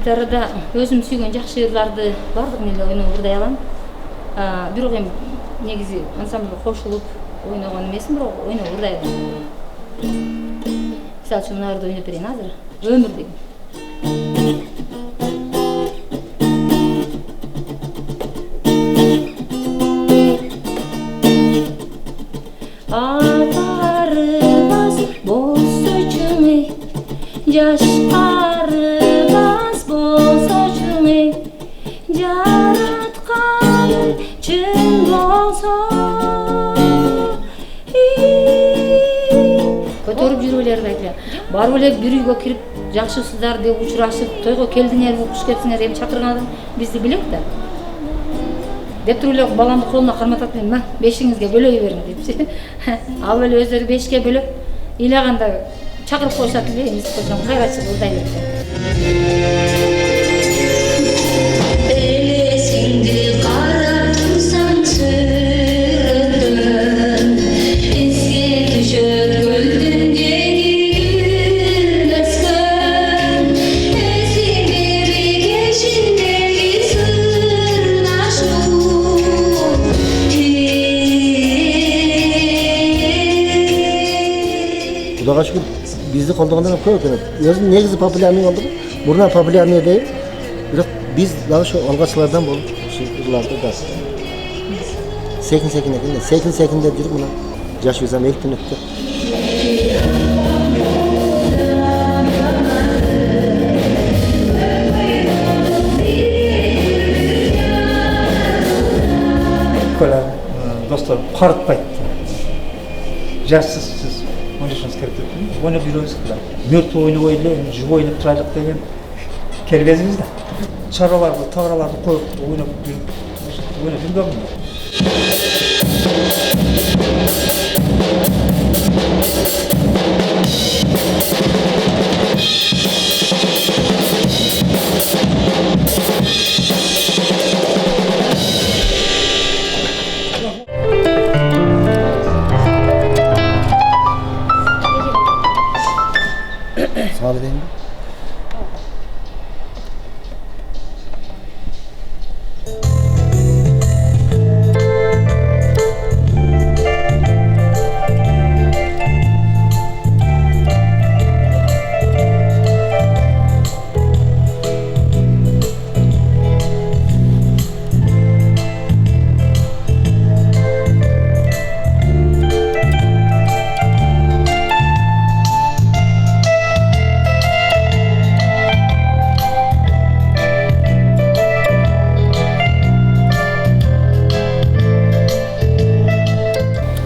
гитарада өзүм сүйгөн жакшы ырларды бардыгын эле ойной алам. Бирок эми негизи ансамблга кошулуп ойногон эмесмин, бирок ойной алам. Мисалы үчүн мына ырды ойноп берейин азыр. Өмүр деген. Атарыбас болсочу эй, жашкарыбас болсочу эй, жараткан чын болсо. Көтөрүп жүрүп эле айтты. Барып эле бир үйгө кирип, жакшысыздар деп учурашып, тойго келдиңерби, куш кепсиңер деп чакырган адам бизди билет да. Деп туруп эле баламды колуна карматат мен, "Ма, бешиңизге бөлөй бериң" депчи. Ал эле өздөрү бешке бөлөп, ыйлаганда чакырып коюшат эле, эмес койсоң кайра чыгып ырдай берет. Kudayga şükür bizni koldaganlar köp ekan. Özüm negizi popülerlik oldu. Buruna popülerlik değil. Biroq biz daha şu algaçlardan bolup şu yıllarda da sekin ekan. Sekin dep жүрүп мына жаш визам элтин өттү. Kola dostlar qarıtpayt. Жашсыз siz oynashınız керек деп. Oynап жүрөбүз да. Мертвый ойнобой эле, живой ойноп турайлык деген кербезибиз да. Чараларды, тагыраларды коюп ойноп жүргөм. Sağ olun.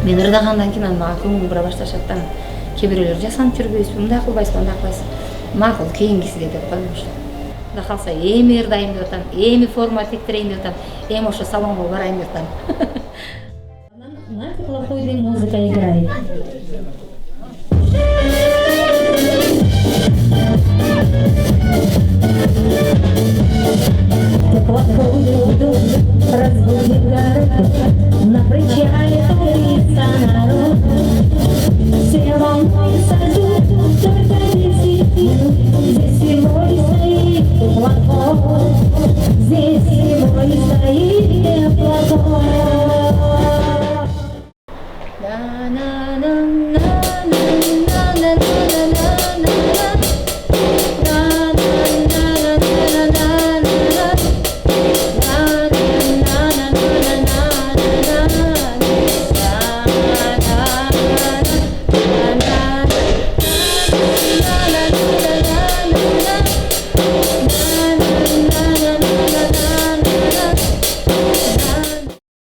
Мен ырдагандан кийин мага көңүл бура башташат да. Кээ бирөөлөр жасанып жүрбөйсүзбү, мындай кылбайсызбы, андай кылбайсыз. Макул, кейингисиге деп коюмуш. Кудай калса эми ырдайм деп атам, эми форма тектирейин деп атам, эми ошо салонго барайын деп атам. Музыка играет.